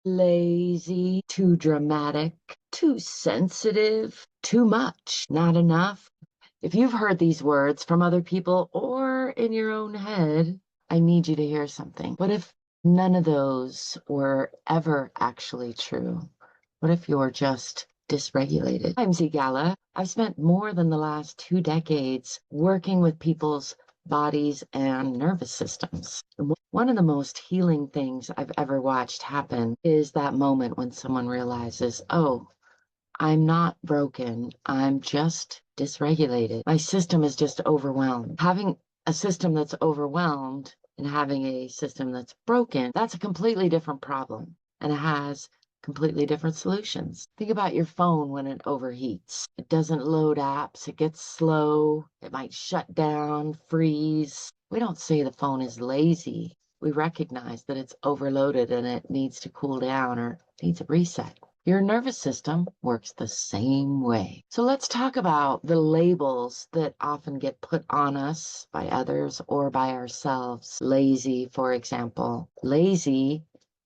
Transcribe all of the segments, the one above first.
lazy, too dramatic, too sensitive, too much, not enough. If you've heard these words from other people or in your own head, I need you to hear something. What if none of those were ever actually true? What if you're just dysregulated? I'm ZGALA. I've spent more than the last 2 decades working with people's bodies and nervous systems. And one of the most healing things I've ever watched happen is that moment when someone realizes, oh, I'm not broken. I'm just dysregulated. My system is just overwhelmed. Having a system that's overwhelmed and having a system that's broken, that's a completely different problem. And it has completely different solutions. Think about your phone when it overheats. It doesn't load apps. It gets slow. It might shut down, freeze. We don't say the phone is lazy. We recognize that it's overloaded and it needs to cool down or needs a reset. Your nervous system works the same way. So let's talk about the labels that often get put on us by others or by ourselves. Lazy, for example. Lazy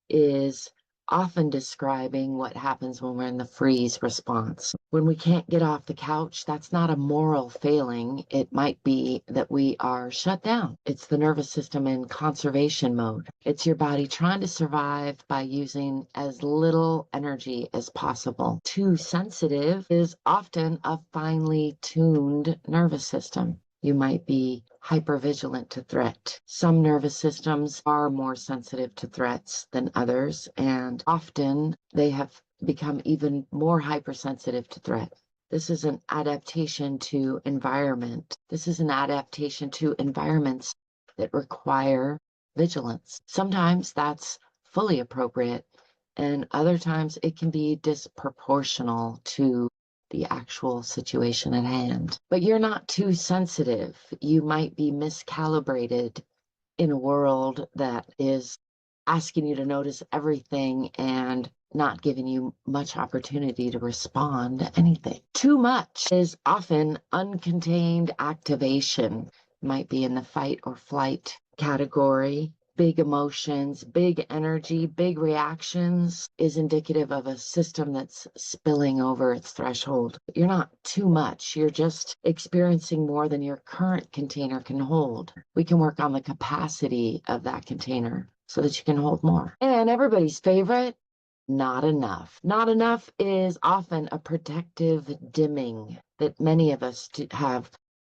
is often describing what happens when we're in the freeze response. When we can't get off the couch, that's not a moral failing. It might be that we are shut down. It's the nervous system in conservation mode. It's your body trying to survive by using as little energy as possible. Too sensitive is often a finely tuned nervous system. You might be hypervigilant to threat. Some nervous systems are more sensitive to threats than others, and often they have become even more hypersensitive to threat. This is an adaptation to environment. This is an adaptation to environments that require vigilance. Sometimes that's fully appropriate, and other times it can be disproportional to the actual situation at hand. But you're not too sensitive. You might be miscalibrated in a world that is asking you to notice everything and not giving you much opportunity to respond to anything. Too much is often uncontained activation. Might be in the fight or flight category. Big emotions, big energy, big reactions is indicative of a system that's spilling over its threshold. You're not too much. You're just experiencing more than your current container can hold. We can work on the capacity of that container so that you can hold more. And everybody's favorite, not enough. Not enough is often a protective dimming that many of us have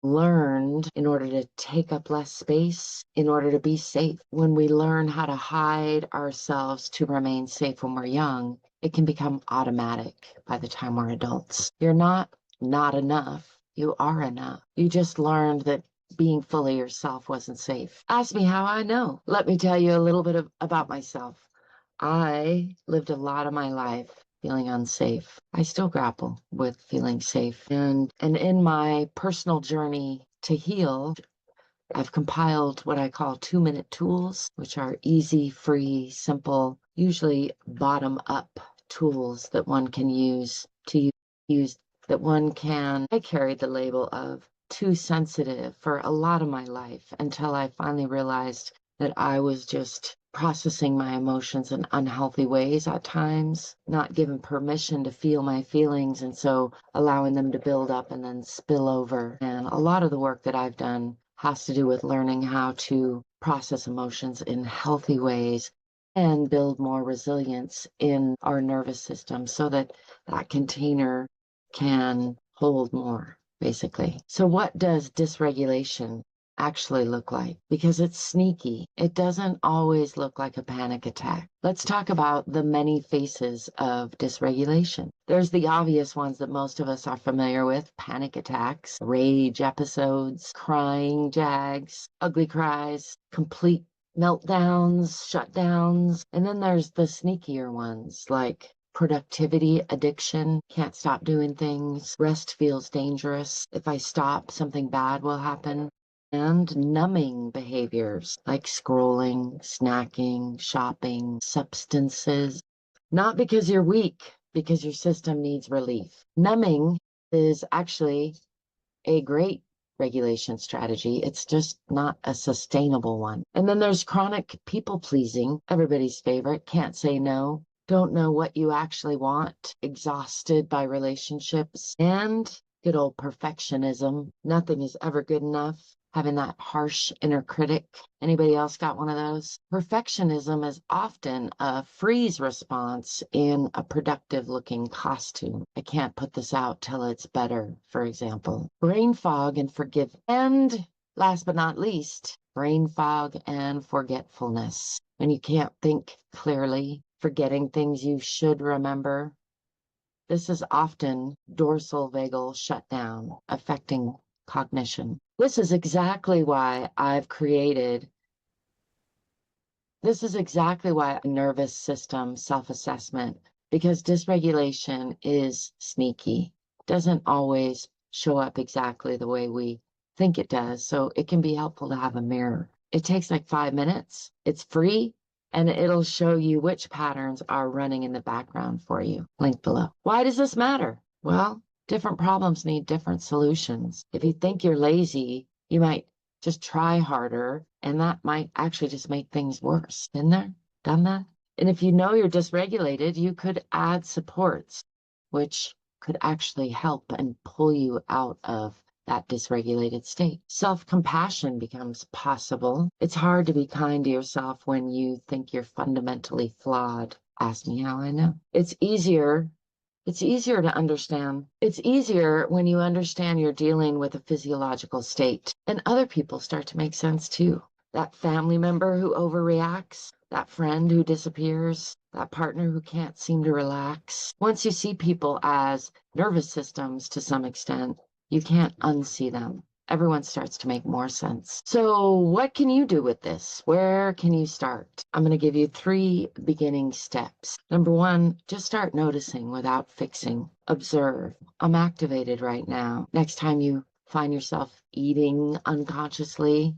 learned in order to take up less space, in order to be safe. When we learn how to hide ourselves to remain safe when we're young, it can become automatic by the time we're adults. You're not enough. You are enough. You just learned that being fully yourself wasn't safe. Ask me how I know. Let me tell you a little bit about myself. I lived a lot of my life feeling unsafe. I still grapple with feeling safe. And in my personal journey to heal, I've compiled what I call 2-minute tools, which are easy, free, simple, usually bottom-up tools that one can use to use that one can. I carried the label of too sensitive for a lot of my life until I finally realized that I was just processing my emotions in unhealthy ways at times, not given permission to feel my feelings, and so allowing them to build up and then spill over. And a lot of the work that I've done has to do with learning how to process emotions in healthy ways and build more resilience in our nervous system so that that container can hold more, basically. So what does dysregulation actually look like? Because it's sneaky. It doesn't always look like a panic attack. Let's talk about the many faces of dysregulation. There's the obvious ones that most of us are familiar with: panic attacks, rage episodes, crying jags, ugly cries, complete meltdowns, shutdowns. And then there's the sneakier ones like productivity addiction, can't stop doing things, rest feels dangerous. If I stop, something bad will happen. And numbing behaviors like scrolling, snacking, shopping, substances. Not because you're weak, because your system needs relief. Numbing is actually a great regulation strategy. It's just not a sustainable one. And then there's chronic people pleasing, everybody's favorite, can't say no. don't know what you actually want, exhausted by relationships, and good old perfectionism. Nothing is ever good enough. Having that harsh inner critic. Anybody else got one of those? Perfectionism is often a freeze response in a productive looking costume. I can't put this out till it's better, for example. Brain fog and forgive. And last but not least, brain fog and forgetfulness. When you can't think clearly, forgetting things you should remember. This is often dorsal vagal shutdown affecting cognition. This is exactly why nervous system self-assessment, because dysregulation is sneaky. Doesn't always show up exactly the way we think it does. So it can be helpful to have a mirror. It takes like 5 minutes. It's free. And it'll show you which patterns are running in the background for you. Link below. Why does this matter? Well, different problems need different solutions. If you think you're lazy, you might just try harder, and that might actually just make things worse. Been there? Done that? And if you know you're dysregulated, you could add supports, which could actually help and pull you out of that dysregulated state. Self-compassion becomes possible. It's hard to be kind to yourself when you think you're fundamentally flawed. Ask me how I know. It's easier to understand. It's easier when you understand you're dealing with a physiological state, and other people start to make sense too. That family member who overreacts, that friend who disappears, that partner who can't seem to relax. Once you see people as nervous systems to some extent, you can't unsee them. Everyone starts to make more sense. So what can you do with this? Where can you start? I'm going to give you 3 beginning steps. Number 1, just start noticing without fixing. Observe. I'm activated right now. Next time you find yourself eating unconsciously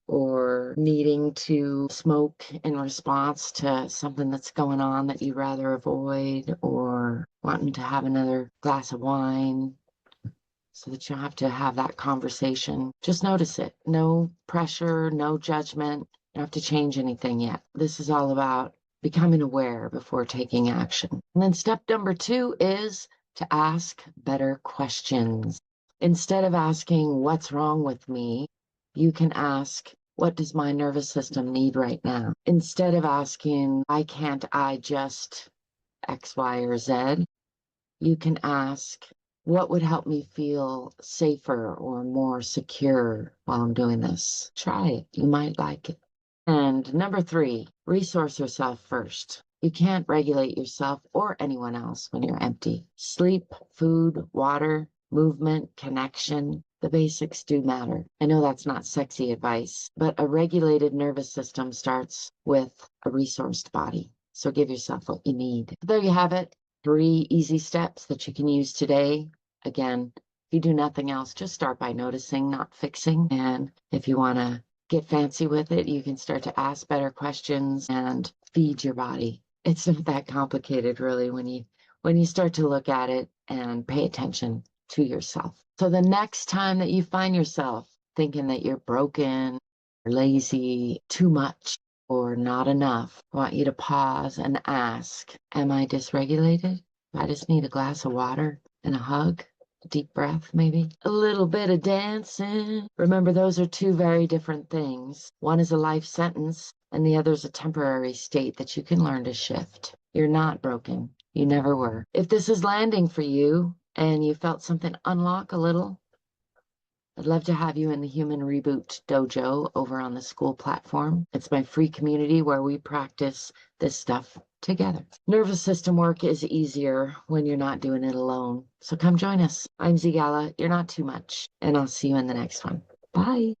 or needing to smoke in response to something that's going on that you'd rather avoid, or wanting to have another glass of wine, so that you have to have that conversation. Just notice it. No pressure, no judgment. You don't have to change anything yet. This is all about becoming aware before taking action. And then step number 2 is to ask better questions. Instead of asking, what's wrong with me? You can ask, what does my nervous system need right now? Instead of asking, why can't I just X, Y, or Z? You can ask, what would help me feel safer or more secure while I'm doing this? Try it. You might like it. And number 3, resource yourself first. You can't regulate yourself or anyone else when you're empty. Sleep, food, water, movement, connection, the basics do matter. I know that's not sexy advice, but a regulated nervous system starts with a resourced body. So give yourself what you need. There you have it. 3 easy steps that you can use today. Again, if you do nothing else, just start by noticing, not fixing. And if you want to get fancy with it, you can start to ask better questions and feed your body. It's not that complicated, really, when you start to look at it and pay attention to yourself. So the next time that you find yourself thinking that you're broken, or lazy, too much, or not enough, I want you to pause and ask, am I dysregulated? I just need a glass of water and a hug, a deep breath, maybe a little bit of dancing. Remember, those are 2 very different things. One is a life sentence and the other is a temporary state that you can learn to shift. You're not broken. You never were. If this is landing for you and you felt something unlock a little, I'd love to have you in the Human Reboot Dojo over on the school platform. It's my free community where we practice this stuff together. Nervous system work is easier when you're not doing it alone. So come join us. I'm ZGALA. You're not too much. And I'll see you in the next one. Bye.